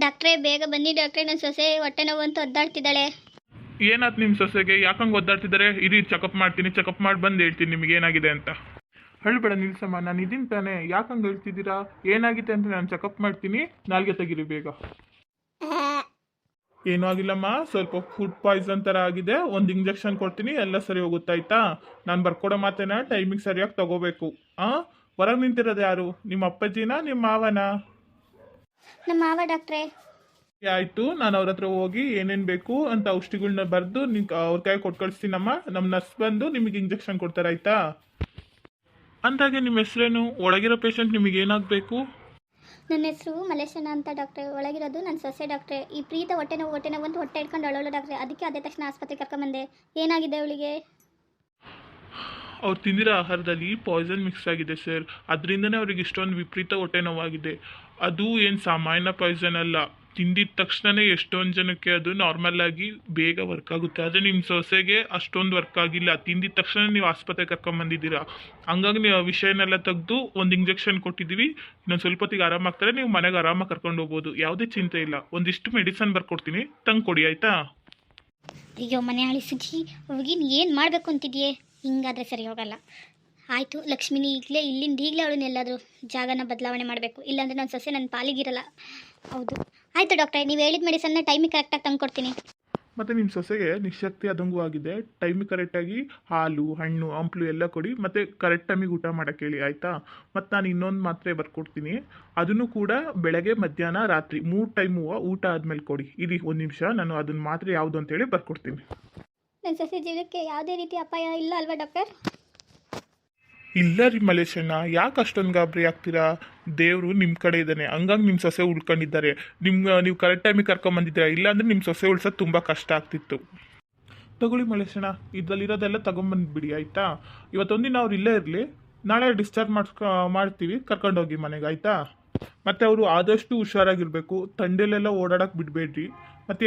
ಡಾಕ್ಟ್ರೇ ಬೇಗ ಬನ್ನಿ ಡಾಕ್ಟ್ರೇ, ನನ್ನ ಸೊಸೆ ಹೊಟ್ಟೆ ನೋವು ಅಂತ ಒದ್ದಾಡ್ತಿದ್ದಾಳೆ. ಏನಾಯ್ತು ನಿಮ್ಮ ಸೊಸೆಗೆ? ಯಾಕಂಗೆ ಒದ್ದಾಡ್ತಿದ್ದಾರೆ? ಇರಿ ಚೆಕಪ್ ಮಾಡ್ತೀನಿ, ಚೆಕಪ್ ಮಾಡಿ ಬಂದು ಹೇಳ್ತೀನಿ ನಿಮಗೆ ಏನಾಗಿದೆ ಅಂತ. ಹೇಳ್ಬೇಡ ನಿಲ್ಸಮ್ಮ, ನಾನು ಇದೀನಿ ತಾನೆ, ಯಾಕಂಗೆ ಹೇಳ್ತಿದ್ದೀರಾ? ಏನಾಗಿದೆ ಅಂತ ನಾನು ಚೆಕಪ್ ಮಾಡ್ತೀನಿ, ನಾಲ್ಗೆ ತೆಗಿರಿ ಬೇಗ. ಏನೂ ಆಗಿಲ್ಲಮ್ಮ, ಸ್ವಲ್ಪ ಫುಡ್ ಪಾಯ್ಸನ್ ಥರ ಆಗಿದೆ, ಒಂದು ಇಂಜೆಕ್ಷನ್ ಕೊಡ್ತೀನಿ, ಎಲ್ಲ ಸರಿ ಹೋಗುತ್ತಾಯ್ತಾ? ನಾನು ಬರ್ಕೊಡೋ ಮಾತೇನ ಟೈಮಿಗೆ ಸರಿಯಾಗಿ ತಗೋಬೇಕು. ಹೊರಗೆ ನಿಂತಿರೋದು ಯಾರು? ನಿಮ್ಮ ಅಪ್ಪಾಜಿನ ನಿಮ್ಮ ಮಾವನ? ನಮ್ಮ ಮಾವ ಡಾಕ್ಟ್ರೇ. ಆಯಿತು, ನಾನು ಅವ್ರ ಹತ್ರ ಹೋಗಿ ಏನೇನು ಬೇಕು ಅಂತ ಔಷಧಿಗಳನ್ನ ಬರೆದು ಅವ್ರ ಕೈ ಕೊಟ್ಟು ಕಳಿಸ್ತೀನಮ್ಮ. ನಮ್ಮ ನರ್ಸ್ ಬಂದು ನಿಮಗೆ ಇಂಜೆಕ್ಷನ್ ಕೊಡ್ತಾರೆ, ಆಯಿತಾ? ಅಂದಾಗೆ ನಿಮ್ಮ ಹೆಸರೇನು? ಒಳಗಿರೋ ಪೇಷಂಟ್ ನಿಮಗೆ ಏನಾಗಬೇಕು? ನನ್ನ ಹೆಸರು ಮಲೇಶನ ಅಂತ ಡಾಕ್ಟ್ರೆ. ಒಳಗಿರೋದು ನನ್ನ ಸೊಸೆ ಡಾಕ್ಟ್ರೆ. ಈ ಪ್ರೀತ ಹೊಟ್ಟೆ ನೋವು ಅಂತ ಹೊಟ್ಟೆ ಇಟ್ಕೊಂಡು ಅಳೋಳು ಡಾಕ್ಟ್ರೆ. ಅದಕ್ಕೆ ಅದೇ ತಕ್ಷಣ ಆಸ್ಪತ್ರೆಗೆ ಕರ್ಕೊಂಬಂದೆ. ಏನಾಗಿದೆ ಅವಳಿಗೆ? ಅವ್ರು ತಿಂದಿರೋ ಆಹಾರದಲ್ಲಿ ಪಾಯ್ಸನ್ ಮಿಕ್ಸ್ ಆಗಿದೆ ಸರ್, ಅದರಿಂದನೇ ಅವ್ರಿಗೆ ಇಷ್ಟೊಂದು ವಿಪರೀತ ಹೊಟ್ಟೆ ನೋವಾಗಿದೆ. ಅದು ಏನು ಸಾಮಾನ್ಯ ಪಾಯ್ಸನ್ ಅಲ್ಲ, ತಿಂದಿದ ತಕ್ಷಣವೇ ಎಷ್ಟೊಂದು ಜನಕ್ಕೆ ಅದು ನಾರ್ಮಲ್ ಆಗಿ ಬೇಗ ವರ್ಕ್ ಆಗುತ್ತೆ. ಆದರೆ ನಿಮ್ಮ ಸೊಸೆಗೆ ಅಷ್ಟೊಂದು ವರ್ಕ್ ಆಗಿಲ್ಲ. ತಿಂದಿದ ತಕ್ಷಣ ನೀವು ಆಸ್ಪತ್ರೆಗೆ ಕರ್ಕೊಂಬಂದಿದ್ದೀರಾ, ಹಂಗಾಗಿ ನೀವು ಆ ವಿಷಯನೆಲ್ಲ ತೆಗೆದು ಒಂದು ಇಂಜೆಕ್ಷನ್ ಕೊಟ್ಟಿದ್ದೀವಿ. ಇನ್ನೊಂದು ಸ್ವಲ್ಪ ಹೊತ್ತಿಗೆ ಆರಾಮಾಗ್ತಾರೆ, ನೀವು ಮನೆಗೆ ಆರಾಮಾಗಿ ಕರ್ಕೊಂಡು ಹೋಗ್ಬೋದು, ಯಾವುದೇ ಚಿಂತೆ ಇಲ್ಲ. ಒಂದಿಷ್ಟು ಮೆಡಿಸನ್ ಬರ್ಕೊಡ್ತೀನಿ, ತಂದು ಕೊಡಿ ಆಯಿತಾ? ಅಯ್ಯೋ ಮನೆ ಹಾಳಿ ಸುಜಿ, ಅವ್ರಿಗಿನ್ ಏನು ಮಾಡಬೇಕು ಅಂತಿದೆಯೇ? ಹಿಂಗಾದರೆ ಸರಿ ಹೋಗಲ್ಲ. ಆಯಿತು ಲಕ್ಷ್ಮಿನಿ, ಈಗಲೇ ಅವಳನ್ನ ಎಲ್ಲಾದರೂ ಜಾಗನ ಬದಲಾವಣೆ ಮಾಡಬೇಕು, ಇಲ್ಲಾಂದರೆ ನನ್ನ ಸೊಸೆ ನನ್ನ ಪಾಲಿಗಿರಲ್ಲ. ಹೌದು ಆಯಿತು ಡಾಕ್ಟ್ರೆ, ನೀವು ಹೇಳಿದ ಮೆಡಿಸನ್ನ ಟೈಮಿಗೆ ಕರೆಕ್ಟಾಗಿ ತಂದು ಕೊಡ್ತೀನಿ. ಮತ್ತು ನಿಮ್ಮ ಸೊಸೆಗೆ ನಿಶಕ್ತಿ ಆದಂಗೂ ಆಗಿದೆ. ಟೈಮಿಗೆ ಕರೆಕ್ಟಾಗಿ ಹಾಲು, ಹಣ್ಣು, ಹಂಪ್ಲು ಎಲ್ಲ ಕೊಡಿ, ಮತ್ತು ಕರೆಕ್ಟ್ ಟೈಮಿಗೆ ಊಟ ಮಾಡೋಕ್ಕೆ ಹೇಳಿ, ಆಯಿತಾ? ಮತ್ತು ನಾನು ಇನ್ನೊಂದು ಮಾತ್ರೆ ಬರ್ಕೊಡ್ತೀನಿ, ಅದನ್ನು ಕೂಡ ಬೆಳಗ್ಗೆ ಮಧ್ಯಾಹ್ನ ರಾತ್ರಿ 3 ಟೈಮು ಊಟ ಆದಮೇಲೆ ಕೊಡಿ. ಇರಿ ಒಂದು ನಿಮಿಷ, ನಾನು ಅದನ್ನ ಮಾತ್ರೆ ಯಾವುದು ಅಂತೇಳಿ ಬರ್ಕೊಡ್ತೀನಿ. ನನ್ನ ಸೊಸೆ ಜೀವನಕ್ಕೆ ಯಾವುದೇ ರೀತಿ ಅಪಾಯ ಇಲ್ಲ ಅಲ್ವಾ ಡಾಕ್ಟರ್? ಇಲ್ಲ ರೀ ಮಲೇಶಣ್ಣ, ಯಾಕೆ ಅಷ್ಟೊಂದು ಗಾಬರಿ ಆಗ್ತೀರಾ? ದೇವರು ನಿಮ್ಮ ಕಡೆ ಇದ್ದಾನೆ, ಹಂಗಾಗಿ ನಿಮ್ಮ ಸೊಸೆ ಉಳ್ಕೊಂಡಿದ್ದಾರೆ. ನೀವು ಕರೆಕ್ಟ್ ಟೈಮಿಗೆ ಕರ್ಕೊಂಬಂದಿದ್ದೀರಾ, ಇಲ್ಲಾಂದರೆ ನಿಮ್ಮ ಸೊಸೆ ಉಳ್ಸೋದು ತುಂಬ ಕಷ್ಟ ಆಗ್ತಿತ್ತು. ತಗೊಳ್ಳಿ ಮಲೇಶಣ್ಣ, ಇದರಲ್ಲಿರೋದೆಲ್ಲ ತೊಗೊಂಬಂದ್ಬಿಡಿ, ಆಯಿತಾ? ಇವತ್ತೊಂದಿನ ಅವ್ರು ಇಲ್ಲೇ ಇರಲಿ, ನಾಳೆ ಡಿಸ್ಚಾರ್ಜ್ ಮಾಡ್ತೀವಿ, ಕರ್ಕೊಂಡೋಗಿ ಮನೆಗೆ, ಆಯಿತಾ? ಮತ್ತು ಅವರು ಆದಷ್ಟು ಹುಷಾರಾಗಿರಬೇಕು, ಥಂಡಿಲೆಲ್ಲ ಓಡಾಡೋಕೆ ಬಿಡಬೇಡ್ರಿ, ಮತ್ತು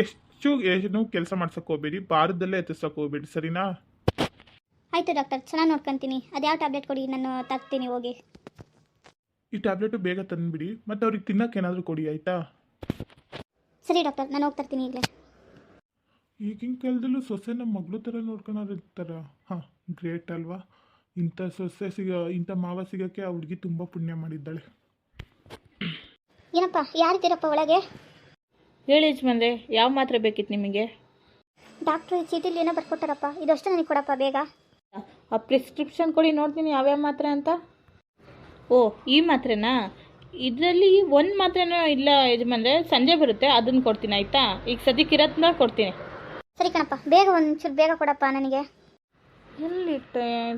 ಏನು ಕೆಲಸ ಮಾಡ್ಸೋಕೆ ಹೋಗ್ಬೇಡಿ, ಭಾರದಲ್ಲೇ ಎತ್ತಿಸೋಕೆ ಹೋಗ್ಬೇಡಿ, ಸರಿನಾ? ಆಯಿತು ಡಾಕ್ಟರ್, ಚೆನ್ನಾಗಿ ನೋಡ್ಕೊತೀನಿ. ಅದ್ಯಾವ ಟ್ಯಾಬ್ಲೆಟ್ ಕೊಡಿ, ನಾನು ತರ್ತೀನಿ ಹೋಗಿ. ಈ ಟ್ಯಾಬ್ಲೆಟು ಬೇಗ ತಂದುಬಿಡಿ, ಮತ್ತು ಅವ್ರಿಗೆ ತಿನ್ನೋಕೆ ಏನಾದರೂ ಕೊಡಿ, ಆಯಿತಾ? ಸರಿ ಡಾಕ್ಟರ್, ನಾನು ಹೋಗ್ತರ್ತೀನಿ ಈಗಲೇ. ಈಗಿನ ಕಾಲದಲ್ಲೂ ಸೊಸೆನ ಮಗಳು ಥರ ನೋಡ್ಕೊಳೋರು ಇರ್ತಾರ. ಹಾಂ, ಗ್ರೇಟ್ ಅಲ್ವಾ? ಇಂಥ ಸೊಸೆ ಇಂಥ ಮಾವ ಸಿಗೋಕ್ಕೆ ಆ ಹುಡುಗಿ ತುಂಬ ಪುಣ್ಯ ಮಾಡಿದ್ದಾಳೆ. ಏನಪ್ಪ, ಯಾರಿದ್ದೀರಪ್ಪ ಒಳಗೆ? ಹೇಳಿ ಯಜಮಾನ್ರೆ, ಯಾವ ಮಾತ್ರೆ ಬೇಕಿತ್ತು ನಿಮಗೆ? ಡಾಕ್ಟ್ರು ಈ ಚೀಟಿಲಿ ಏನೋ ಬರ್ಕೊಟ್ಟಾರಪ್ಪ, ಇದಷ್ಟು ನನಗೆ ಕೊಡಪ್ಪ ಬೇಗ. ಆ ಪ್ರಿಸ್ಕ್ರಿಪ್ಷನ್ ಕೊಡಿ, ನೋಡ್ತೀನಿ ಯಾವ್ಯಾವ ಮಾತ್ರೆ ಅಂತ. ಓ, ಈ ಮಾತ್ರೆನಾ? ಇದರಲ್ಲಿ ಒಂದು ಮಾತ್ರೆನೂ ಇಲ್ಲ ಯಜಮಾನ್ರೆ, ಸಂಜೆ ಬರುತ್ತೆ, ಅದನ್ನು ಕೊಡ್ತೀನಿ, ಆಯಿತಾ? ಈಗ ಸದ್ಯಕ್ಕೆ ಇರೋದನ್ನ ಕೊಡ್ತೀನಿ. ಸರಿ ಕಣಪ್ಪ, ಬೇಗ ಒಂಚೂರು ಬೇಗ ಕೊಡಪ್ಪ ನನಗೆ. ಎಲ್ಲಿ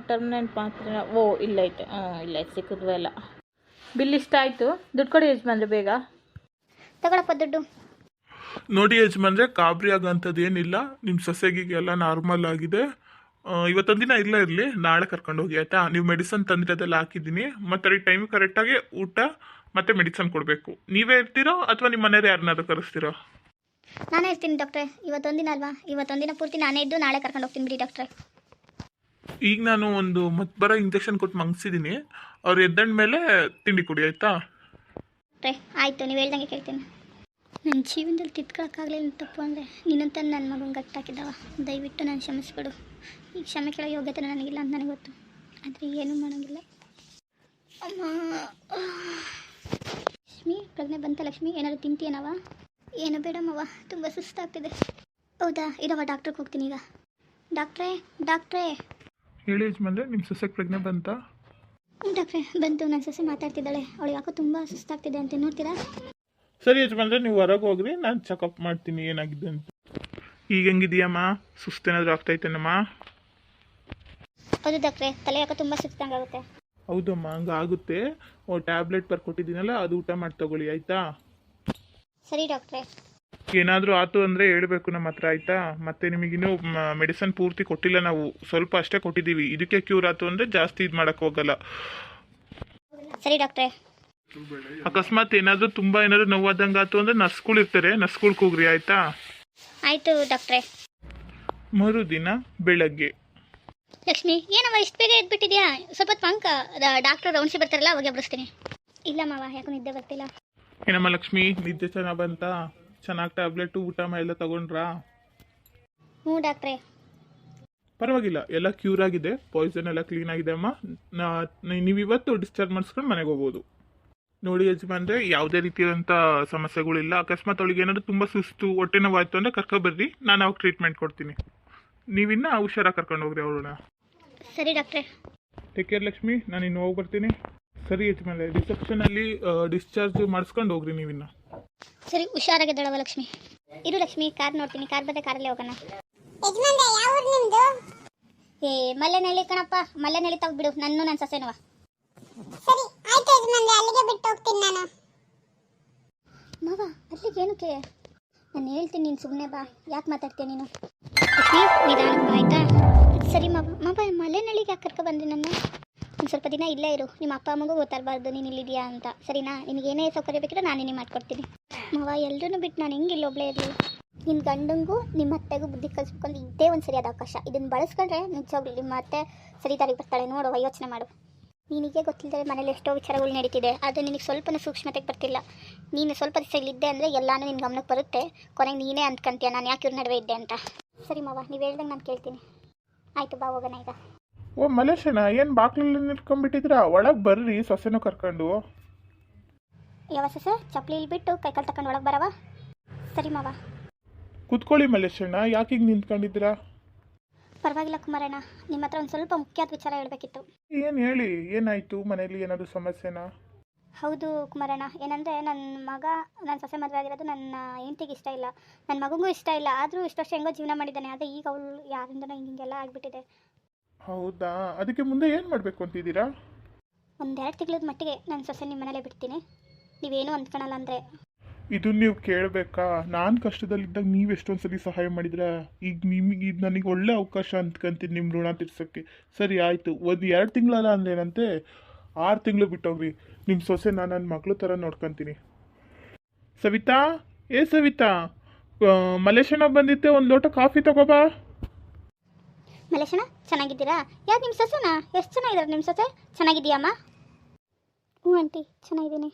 ಟರ್ಮಿನೆಂಟ್ ಮಾತ್ರೆ? ಓ, ಇಲ್ಲ ಐತೆ. ಇಲ್ಲ ಸಿಕ್ಕಿದ್ವೇ ಇಲ್ಲ. ಬಿಲ್ ಇಷ್ಟ ಆಯಿತು, ದುಡ್ಡು ಕೊಡಿ ಯಜಮಾನ್ರೆ ಬೇಗ. ತಗೊಳಪ್ಪ ದುಡ್ಡು. ನೋಡಿ ಯಜಮಾನ್ರೆ, ಗಾಬರಿ ಆಗೋಂಥದ್ದು ಏನಿಲ್ಲ, ನಿಮ್ಮ ಸೊಸೆಗೆ ಎಲ್ಲ ನಾರ್ಮಲ್ ಆಗಿದೆ. ಇವತ್ತೊಂದಿನ ಇಲ್ಲ ಇರಲಿ, ನಾಳೆ ಕರ್ಕೊಂಡು ಹೋಗಿ, ಆಯಿತಾ? ನೀವು ಮೆಡಿಸನ್ ತಂದಿರೋದೆಲ್ಲ ಹಾಕಿದ್ದೀನಿ, ಮತ್ತು ಅದಕ್ಕೆ ಟೈಮ್ ಕರೆಕ್ಟಾಗಿ ಊಟ ಮತ್ತು ಮೆಡಿಸನ್ ಕೊಡಬೇಕು. ನೀವೇ ಇರ್ತೀರೋ ಅಥವಾ ನಿಮ್ಮ ಮನೆಯವ್ರು ಯಾರನ್ನಾದ್ರೂ ಕರೆಸ್ತೀರೋ? ನಾನೇ ಇರ್ತೀನಿ ಡಾಕ್ಟ್ರೆ, ಇವತ್ತೊಂದಿನ ಅಲ್ವಾ, ಇವತ್ತೊಂದಿನ ಪೂರ್ತಿ ನಾನೇ ಇದ್ದು ನಾಳೆ ಕರ್ಕೊಂಡು ಹೋಗ್ತೀನಿ ಬಿಡಿ ಡಾಕ್ಟ್ರೆ. ಈಗ ನಾನು ಒಂದು ಮತ್ತೆ ಬರೋ ಇಂಜೆಕ್ಷನ್ ಕೊಟ್ಟು ಮಂಗಿಸಿದ್ದೀನಿ, ಅವ್ರು ಎದ್ದಂಡ ಮೇಲೆ ತಿಂಡಿ ಕೊಡಿ, ಆಯಿತಾ? ಡಾಕ್ಟ್ರೆ ಆಯಿತು, ನೀವು ಹೇಳ್ದಂಗೆ ಕೇಳ್ತೀನಿ. ನನ್ನ ಜೀವನದಲ್ಲಿ ತಿದ್ಕೊಳಕ್ಕಾಗಲಿಲ್ಲ ತಪ್ಪು ಅಂದರೆ ನಿನ್ನಂತ ನನ್ನ ಮಗನ ಗಟ್ಟಾಕಿದ್ದಾವ. ದಯವಿಟ್ಟು ನಾನು ಕ್ಷಮಿಸ್ಬಿಡು. ಈ ಕ್ಷಮೆ ಕೇಳೋ ಯೋಗ್ಯತೆ ನನಗಿಲ್ಲ ಅಂತ ನನಗೆ ಗೊತ್ತು, ಆದರೆ ಏನೂ ಮಾಡೋಂಗಿಲ್ಲ. ಅಮ್ಮ ಲಕ್ಷ್ಮಿ, ಪ್ರಜ್ಞೆ ಬಂತ ಲಕ್ಷ್ಮಿ? ಏನಾದ್ರು ತಿಂತೀನವ? ಏನು ಬೇಡಮ್ಮವ, ತುಂಬ ಸುಸ್ತಾಗ್ತಿದೆ. ಹೌದಾ, ಇರವ ಡಾಕ್ಟ್ರಿಗೆ ಹೋಗ್ತೀನಿ ಈಗ. ಡಾಕ್ಟ್ರೇ ಹೇಳಿ ಯಜಮಾನ್ರೆ, ನಿಮ್ಮ ಸೊಸೆಗೆ ಪ್ರಜ್ಞೆ ಬಂತಾ? ಹ್ಞೂ ಡಾಕ್ಟ್ರೆ ಬಂತು, ನನ್ನ ಸೊಸೆ ಮಾತಾಡ್ತಿದ್ದಾಳೆ. ಅವಳು ಯಾಕೋ ತುಂಬ ಸುಸ್ತಾಗ್ತಿದೆ ಅಂತ, ನೋಡ್ತೀರಾ? ಸರಿ ಯಜಮಾನ್ರೆ, ನೀವು ಹೊರಗೆ ಹೋಗ್ರಿ, ನಾನು ಚೆಕಪ್ ಮಾಡ್ತೀನಿ ಏನಾಗಿದೆ ಅಂತ. ಈಗ ಹೆಂಗಿದೆಯಮ್ಮ? ಸುಸ್ತೇನಾದರೂ ಆಗ್ತೈತೇನಮ್ಮ? ಹೌದು ಡಾಕ್ಟ್ರೆ, ತಲೆ ಯಾಕೋ ತುಂಬ ಸುಸ್ತಂಗಾಗುತ್ತೆ. ಹೌದಮ್ಮ, ಹಂಗಾಗುತ್ತೆ. ಟ್ಯಾಬ್ಲೆಟ್ ಬರ್ಕೊಟ್ಟಿದ್ದೀನಲ್ಲ, ಅದು ಊಟ ಮಾಡಿ ತಗೊಳ್ಳಿ, ಆಯಿತಾ? ಸರಿ ಡಾಕ್ಟ್ರೆ. ಏನಾದರೂ ಆಯ್ತು ಅಂದರೆ ಹೇಳಬೇಕು ನಮ್ಮ ಹತ್ರ, ಆಯಿತಾ? ಮತ್ತು ನಿಮಗಿನ್ನೂ ಮೆಡಿಸನ್ ಪೂರ್ತಿ ಕೊಟ್ಟಿಲ್ಲ, ನಾವು ಸ್ವಲ್ಪ ಅಷ್ಟೇ ಕೊಟ್ಟಿದ್ದೀವಿ. ಇದಕ್ಕೆ ಕ್ಯೂರ್ ಆಯ್ತು ಅಂದರೆ ಜಾಸ್ತಿ ಇದು ಮಾಡೋಕ್ಕೆ ಹೋಗಲ್ಲ. ಸರಿ ಡಾಕ್ಟ್ರೆ. ಅಕಸ್ಮಾತ್ ಏನಾದರೂ ತುಂಬ ಏನಾದರೂ ನೋವಾದಂಗೆ ಆಯ್ತು ಅಂದರೆ ನರ್ಸ್ಗಳು ಇರ್ತಾರೆ, ನರ್ಸ್ಗಳು ಕೂಗ್ರಿ, ಆಯಿತಾ? ಆಯಿತು ಡಾಕ್ಟ್ರೆ. ಮರುದಿನ ಬೆಳಗ್ಗೆ. ಲಕ್ಷ್ಮಿ, ಏನವ ಇಷ್ಟು ಬೇಗ ಎದ್ಬಿಟ್ಟಿದ್ಯಾ? ಸ್ವಲ್ಪ ಹೊತ್ತು ಡಾಕ್ಟ್ರು ರೌಂಡ್ಸಿ ಬರ್ತಾರಲ್ಲ ಅವಾಗ ಎಬ್ಬಿಸ್ತೀನಿ. ಇಲ್ಲ ಮಾವ, ಯಾಕೋ ನಿದ್ದೆ ಬರ್ತಿಲ್ಲ. ಏನಮ್ಮ ಲಕ್ಷ್ಮಿ, ನಿದ್ದೆ ಚೆನ್ನಾಗಿ ಬಂತಾ? ಚೆನ್ನಾಗಿ ಟ್ಯಾಬ್ಲೆಟು ಊಟ ಎಲ್ಲ ತಗೊಂಡ್ರಾ? ಹ್ಞೂ ಡಾಕ್ಟ್ರೇ. ಪರವಾಗಿಲ್ಲ, ಎಲ್ಲ ಕ್ಯೂರ್ ಆಗಿದೆ. ಪಾಯ್ಸನ್ ಎಲ್ಲ ಕ್ಲೀನ್ ಆಗಿದೆ ಅಮ್ಮ. ನೀವು ಇವತ್ತು ಡಿಸ್ಚಾರ್ಜ್ ಮಾಡಿಸ್ಕೊಂಡು ಮನೆಗೆ ಹೋಗ್ಬೋದು. ನೋಡಿ ಯಜಮಾನ್ರೆ, ಯಾವುದೇ ರೀತಿಯಾದಂಥ ಸಮಸ್ಯೆಗಳಿಲ್ಲ. ಅಕಸ್ಮಾತ್ ಅವಳಿಗೆ ಏನಾದರೂ ತುಂಬ ಸುಸ್ತು, ಹೊಟ್ಟೆ ನೋವಾಯಿತು ಅಂದರೆ ಕರ್ಕೊಬರ್ರಿ, ನಾನು ಅವಾಗ ಟ್ರೀಟ್ಮೆಂಟ್ ಕೊಡ್ತೀನಿ. ನೀವಿನ್ನ ಹುಷಾರಾಗಿ ಕರ್ಕೊಂಡು ಹೋಗ್ರಿ ಅವಳನ್ನ. ಸರಿ ಡಾಕ್ಟ್ರೇ. ಟೇಕ್ ಕೇರ್ ಲಕ್ಷ್ಮಿ, ನಾನು ಇನ್ನು ಹೋಗಿ ಬರ್ತೀನಿ. ಸರಿ ಯಜಮಾನ್ರೆ, ರಿಸೆಪ್ಷನಲ್ಲಿ ಡಿಸ್ಚಾರ್ಜ್ ಮಾಡಿಸ್ಕೊಂಡು ಹೋಗ್ರಿ ನೀವಿನ್ನ. ಸರಿ, ಹುಷಾರಾಗಿದ್ದಾಳವ ಲಕ್ಷ್ಮಿ. ಇರು ಲಕ್ಷ್ಮಿ, ಕಾರ್ ನೋಡ್ತೀನಿ. ಕಾರ್ ಬಂದರೆ ಕಾರಲ್ಲಿ ಹೋಗೋಣ. ಏ ಮಲ್ಲೆನಹಳ್ಳಿ ಕಣಪ್ಪ, ಮಲ್ಲೆನಹಳ್ಳಿ ತಗ್ಬಿಡು, ನನ್ನ ಸೊಸೆನುವ. ಸರಿ ಆಯ್ತು ಯಜಮಾನ್ರೆ, ಅಲ್ಲಿಗೆ ಬಿಟ್ಟು ಹೋಗ್ತೀನಿ ನಾನು. ಮಾವ ಅಲ್ಲಿಗೆ ಏನಕ್ಕೆ? ನಾನು ಹೇಳ್ತೀನಿ, ನೀನು ಸುಮ್ಮನೆ ಬಾ. ಯಾಕೆ ಮಾತಾಡ್ತೀಯ ನೀನು? ಲಕ್ಷ್ಮಿ ನಿಧಾನ ಆಯ್ತಾ? ಸರಿ ಮಾವ ಮಲ್ಲೆನಹಳ್ಳಿಗೆ ಯಾಕೆ ಕರ್ಕೊ ಬಂದ್ರಿ ನನ್ನ? ಒಂದು ಸ್ವಲ್ಪ ದಿನ ಇಲ್ಲೇ ಇರು, ನಿಮ್ಮ ಅಪ್ಪ ಅಮ್ಮಗೂ ಗೊತ್ತಾಗಬಾರ್ದು ನೀನು ಇಲ್ಲಿದೆಯಾ ಅಂತ. ಸರಿನಾ? ನಿನಗೇನೇ ಸೌಕರ್ಯ ಬೇಕಿದ್ರೆ ನಾನೇನೇ ಮಾಡ್ಕೊಡ್ತೀನಿ. ಮಾವ ಎಲ್ಲರೂ ಬಿಟ್ಟು ನಾನು ಹೆಂಗೆ ಇಲ್ಲೊಬ್ಳೇ ಇರಲಿ? ನಿನ್ನ ಗಂಡಂಗೂ ನಿಮ್ಮ ಅತ್ತೆಗೂ ಬುದ್ಧಿ ಕಲಿಸ್ಕೊಂಡು ಇದೇ ಒಂದು ಸರಿಯಾದ ಅವಕಾಶ. ಇದನ್ನು ಬಳಸ್ಕೊಂಡ್ರೆ ನಿಜವಾಗ್ಲಿ ನಿಮ್ಮ ಅತ್ತೆ ಸರಿ ದಾರಿಗೆ ಬರ್ತಾಳೆ. ನೋಡುವ, ಯೋಚನೆ ಮಾಡು. ನಿನಗೆ ಗೊತ್ತಿಲ್ಲದೆ ಮನೇಲಿ ಎಷ್ಟೋ ವಿಚಾರಗಳು ನಡೀತಿದೆ, ಅದು ನಿನಗೆ ಸ್ವಲ್ಪನೂ ಸೂಕ್ಷ್ಮತೆಗೆ ಬರ್ತಿಲ್ಲ. ನೀನು ಸ್ವಲ್ಪ ದಿವಸ ಇಲ್ಲಿದ್ದೆ ಅಂದರೆ ಎಲ್ಲನೂ ನಿನ್ನ ಗಮನಕ್ಕೆ ಬರುತ್ತೆ. ಕೊನೆಗೆ ನೀನೇ ಅಂದ್ಕೊಂತೀಯ ನಾನು ಯಾಕೆ ಇವ್ರ ನಡುವೆ ಇದ್ದೆ ಅಂತ. ಸರಿ ಮಾವ, ನೀವು ಹೇಳ್ದಂಗೆ ನಾನು ಕೇಳ್ತೀನಿ. ಆಯಿತು, ಬಾ ಹೋಗೋಣ ಈಗ. ಓ ಮಲೇಶಣ್ಣ, ಏನು ಬಾಕ್ಲಲ್ಲಿ ನಿಂತ್ಕೊಂಡ್ಬಿಟ್ಟಿದ್ರಾ? ಒಳಗೆ ಬರ್ರಿ, ಸೊಸೆನೂ ಕರ್ಕೊಂಡು. ಯಾವ ಸೊಸೆ? ಚಪ್ಪಲಿ ಇಲ್ಲಿ ಬಿಟ್ಟು ಕೈಕಾಲು ತಗೊಂಡು ಒಳಗೆ ಬರವ? ಸರಿ ಮಾವ. ಕೂತ್ಕೊಳ್ಳಿ ಮಲೇಶಣ್ಣ, ಯಾಕೆ ಈಗ ನಿಂತ್ಕೊಂಡಿದ್ದೀರಾ? ಪರವಾಗಿಲ್ಲ ಕುಮಾರಣ್ಣ, ನಿಮ್ಮ ಹತ್ರ ಒಂದು ಸ್ವಲ್ಪ ಮುಖ್ಯವಾದ ವಿಚಾರ ಹೇಳಬೇಕಿತ್ತು. ಏನು ಹೇಳಿ, ಏನಾಯಿತು? ಮನೇಲಿ ಏನಾದರೂ ಸಮಸ್ಯೆನಾ? ಹೌದು ಕುಮಾರಣ್ಣ, ಏನಂದರೆ ನನ್ನ ಸೊಸೆ ಮದುವೆ ಆಗಿರೋದು ನನ್ನ ಹೆಂಡತಿಗೆ ಇಷ್ಟ ಇಲ್ಲ, ನನ್ನ ಮಗುಗೂ ಇಷ್ಟ ಇಲ್ಲ. ಆದರೂ ಇಷ್ಟು ವರ್ಷ ಹೆಂಗೋ ಜೀವನ ಮಾಡಿದ್ದಾನೆ. ಆದರೆ ಈಗ ಅವಳು ಯಾರಿಂದನೋ ಹಿಂಗೆಲ್ಲ ಆಗಿಬಿಟ್ಟಿದೆ. ಹೌದಾ? ಅದಕ್ಕೆ ಮುಂದೆ ಏನು ಮಾಡಬೇಕು ಅಂತಿದ್ದೀರಾ? 1-2 ತಿಂಗಳದ ಮಟ್ಟಿಗೆ ನನ್ನ ಸೊಸೆ ನಿಮ್ಮ ಮನೇಲೇ ಬಿಡ್ತೀನಿ, ನೀವೇನು ಅಂದ್ಕೊಳಲ್ಲ ಅಂದರೆ. ಇದು ನೀವು ಕೇಳಬೇಕಾ? ನಾನು ಕಷ್ಟದಲ್ಲಿದ್ದಾಗ ನೀವು ಎಷ್ಟೊಂದು ಸಲ ಸಹಾಯ ಮಾಡಿದ್ರೆ, ಈಗ ನಿಮಗೆ ಇದು ನನಗೆ ಒಳ್ಳೆ ಅವಕಾಶ ಅಂದ್ಕೊಂತೀನಿ ನಿಮ್ಮ ಋಣ ತೀರ್ಸೋಕ್ಕೆ. ಸರಿ ಆಯಿತು, 1-2 ತಿಂಗಳಲ್ಲ ಅಂದೇನಂತೆ, 6 ತಿಂಗಳು ಬಿಟ್ಟೋಗ್ರಿ. ನಿಮ್ಮ ಸೊಸೆ ನಾನು ನನ್ನ ಮಗಳು ಥರ ನೋಡ್ಕೊತೀನಿ. ಸವಿತಾ, ಸವಿತಾ, ಮಲೇಶಣ್ಣ ಬಂದಿದ್ದೆ, ಒಂದು ಲೋಟ ಕಾಫಿ ತಗೋಬಾ. ಮಲೇಶಣ್ಣ ಚೆನ್ನಾಗಿದ್ದೀರಾ? ಯಾರು ನಿಮ್ಮ ಸೊಸೆನಾ? ಎಷ್ಟು ಚೆನ್ನಾಗಿದ್ದಾರೆ ನಿಮ್ಮ ಸೊಸೆ? ಚೆನ್ನಾಗಿದೆಯಮ್ಮ? ಹ್ಞೂ ಆಂಟಿ, ಚೆನ್ನಾಗಿದ್ದೀನಿ.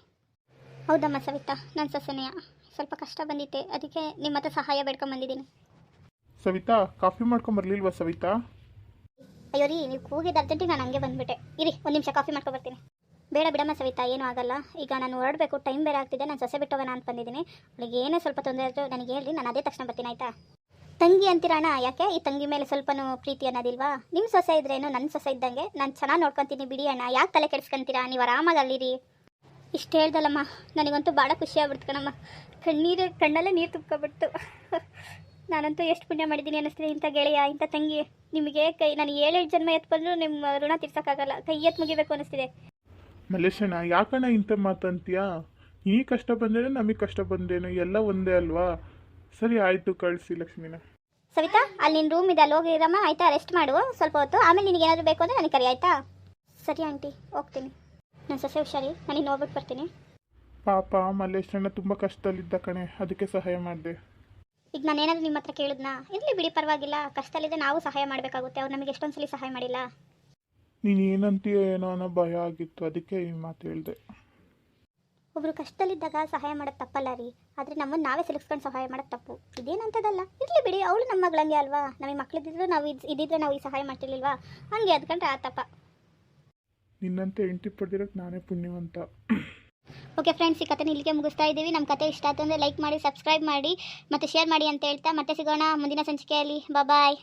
ಹೌದಮ್ಮ ಸವಿತಾ, ನನ್ನ ಸೊಸೆನೆಯ. ಸ್ವಲ್ಪ ಕಷ್ಟ ಬಂದಿತ್ತೆ, ಅದಕ್ಕೆ ನಿಮ್ಮ ಹತ್ರ ಸಹಾಯ ಬೇಡ್ಕೊಂಬಂದಿದ್ದೀನಿ. ಸವಿತಾ, ಕಾಫಿ ಮಾಡ್ಕೊಂಬರ್ಲಿಲ್ವಾ ಸವಿತಾ? ಅಯ್ಯೋ ರೀ, ನೀವು ಕೂಗಿದ ಅರ್ಜೆಂಟಿಗೆ ನಾನು ಹಂಗೆ ಬಂದುಬಿಟ್ಟೆ. ಇರಿ, 1 ನಿಮಿಷ ಕಾಫಿ ಮಾಡ್ಕೊಬರ್ತೀನಿ. ಬೇಡ ಬಿಡಮ್ಮ ಸವಿತಾ, ಏನೂ ಆಗಲ್ಲ. ಈಗ ನಾನು ಹೊರಡಬೇಕು, ಟೈಮ್ ಬೇರೆ ಆಗ್ತಿದೆ. ನಾನು ಸೊಸೆ ಬಿಟ್ಟೋಗೋಣ ಅಂತ ಬಂದಿದ್ದೀನಿ. ಅವಳಿಗೆ ಏನೇ ಸ್ವಲ್ಪ ತೊಂದರೆ ಆದರೂ ನನಗೆ ಹೇಳಿ, ನಾನು ಅದೇ ತಕ್ಷಣ ಬರ್ತೀನಿ, ಆಯಿತಾ? ತಂಗಿ ಅಂತೀರಣ್ಣ, ಯಾಕೆ ಈ ತಂಗಿ ಮೇಲೆ ಸ್ವಲ್ಪನೂ ಪ್ರೀತಿ ಅನ್ನೋದಿಲ್ವಾ? ನಿಮ್ಮ ಸೊಸೆ ಇದ್ರೇನು ನನ್ನ ಸೊಸೆ ಇದ್ದಂಗೆ, ನಾನು ಚೆನ್ನಾಗಿ ನೋಡ್ಕೊತೀನಿ ಬಿಡಿ ಅಣ್ಣ. ಯಾಕೆ ತಲೆ ಕೆಡಿಸ್ಕೊಂತೀರಾ? ನೀವು ಆರಾಮಾಗಿ ಅಲ್ಲಿರಿ. ಇಷ್ಟು ಹೇಳ್ದಲ್ಲಮ್ಮ, ನನಗಂತೂ ಭಾಳ ಖುಷಿ ಆಗ್ಬಿಡ್ತು ಕಣಮ್ಮ. ಕಣ್ಣಲ್ಲೇ ನೀರು ತುಂಬ್ಕೊಬಿಡ್ತು. ನಾನಂತೂ ಎಷ್ಟು ಪುಣ್ಯ ಮಾಡಿದ್ದೀನಿ ಅನ್ನಿಸ್ತೀನಿ. ಇಂಥ ಗೆಳೆಯ, ಇಂಥ ತಂಗಿ ನಿಮಗೆ ನಾನು 7 ಜನ್ಮ ಎತ್ತು ಬಂದರೂ ನಿಮ್ಮ ಋಣ ತೀರ್ಸೋಕ್ಕಾಗಲ್ಲ. ಕೈ ಎತ್ತು ಮುಗಿಬೇಕು ಅನ್ನಿಸ್ತಿದೆ. ಮಲೇಶಣ್ಣ, ಯಾಕಣ್ಣ ಇಂಥ ಮಾತಂತೀಯಾ? ಈ ಕಷ್ಟ ಬಂದೇನೆ, ನಮಗೆ ಕಷ್ಟ ಬಂದೇನು, ಎಲ್ಲ ಒಂದೇ ಅಲ್ವಾ? ಸರಿ ಆಯಿತು, ಕಳಿಸಿ ಲಕ್ಷ್ಮಿನ. ಸವಿತಾ, ಅಲ್ಲಿ ನಿನ್ನ ರೂಮ್ ಇದೆ, ಅಲ್ಲಿ ಹೋಗಿರಮ್ಮ, ಆಯಿತಾ? ರೆಸ್ಟ್ ಮಾಡು ಸ್ವಲ್ಪ ಹೊತ್ತು. ಆಮೇಲೆ ನಿನಗೆ ಏನಾದರೂ ಬೇಕು ಅಂದರೆ ನನಗೆ ಕರಿ, ಆಯಿತಾ? ಸರಿ ಆಂಟಿ, ಹೋಗ್ತೀನಿ. ನನ್ನ ಸೊಸೆ ಹುಷಾರಿ, ನಾನು ಇನ್ನು ಹೋಗ್ಬಿಟ್ಟು ಬರ್ತೀನಿ. ಪಾಪ ಮಲ್ಲೇಶಣ್ಣ ತುಂಬ ಕಷ್ಟದಲ್ಲಿದ್ದ ಕಣೆ, ಅದಕ್ಕೆ ಸಹಾಯ ಮಾಡಿದೆ. ಈಗ ನಾನು ಏನಾದರೂ ನಿಮ್ಮ ಹತ್ರ ಕೇಳಿದ್ನಾ? ಇರಲಿ ಬಿಡಿ, ಪರವಾಗಿಲ್ಲ. ಕಷ್ಟದಲ್ಲಿದ್ದರೆ ನಾವು ಸಹಾಯ ಮಾಡಬೇಕಾಗುತ್ತೆ. ಅವ್ರು ನಮಗೆ ಎಷ್ಟೊಂದು ಸಲ ಸಹಾಯ ಮಾಡಿಲ್ಲ. ನೀನು ಏನಂತೀಯೋ ಏನೋ ಅನ್ನೋ ಭಯ ಆಗಿತ್ತು, ಅದಕ್ಕೆ ಈ ಮಾತು ಹೇಳಿದೆ. ಒಬ್ಬರು ಕಷ್ಟದಲ್ಲಿದ್ದಾಗ ಸಹಾಯ ಮಾಡೋದು ತಪ್ಪಲ್ಲ ರೀ, ಆದರೆ ನಮ್ಮನ್ನು ನಾವೇ ಸಿಲುಕ್ಸ್ಕೊಂಡು ಸಹಾಯ ಮಾಡೋದು ತಪ್ಪು. ಇದೇನಂತದಲ್ಲ, ಇರಲಿ ಬಿಡಿ. ಅವಳು ನಮ್ಮ ಮಗಳಂಗೆ ಅಲ್ವಾ? ನಮಗೆ ಮಕ್ಕಳಿದ್ದಿದ್ರು ನಾವು ಇದ್ದಿದ್ರೆ ನಾವು ಈ ಸಹಾಯ ಮಾಡ್ತಿರ್ಲಿಲ್ವಾ? ಹಂಗೆ ಅದ್ಕೊಂಡ್ರೆ ಆತಪ್ಪ. ನಿನ್ನಂತೆ ಹೆಂಡತಿ ಪಡೆದಿರೋಕ್ಕೆ ನಾನೇ ಪುಣ್ಯವಂತ. ಓಕೆ ಫ್ರೆಂಡ್ಸ್, ಈ ಕಥೆನ ಇಲ್ಲಿಗೆ ಮುಗಿಸ್ತಾ ಇದ್ದೀವಿ. ನಮ್ಮ ಕತೆ ಇಷ್ಟ ಆಯ್ತು ಅಂದರೆ ಲೈಕ್ ಮಾಡಿ, ಸಬ್ಸ್ಕ್ರೈಬ್ ಮಾಡಿ ಮತ್ತು ಶೇರ್ ಮಾಡಿ ಅಂತ ಹೇಳ್ತಾ ಮತ್ತೆ ಸಿಗೋಣ ಮುಂದಿನ ಸಂಚಿಕೆಯಲ್ಲಿ. ಬಾಯ್.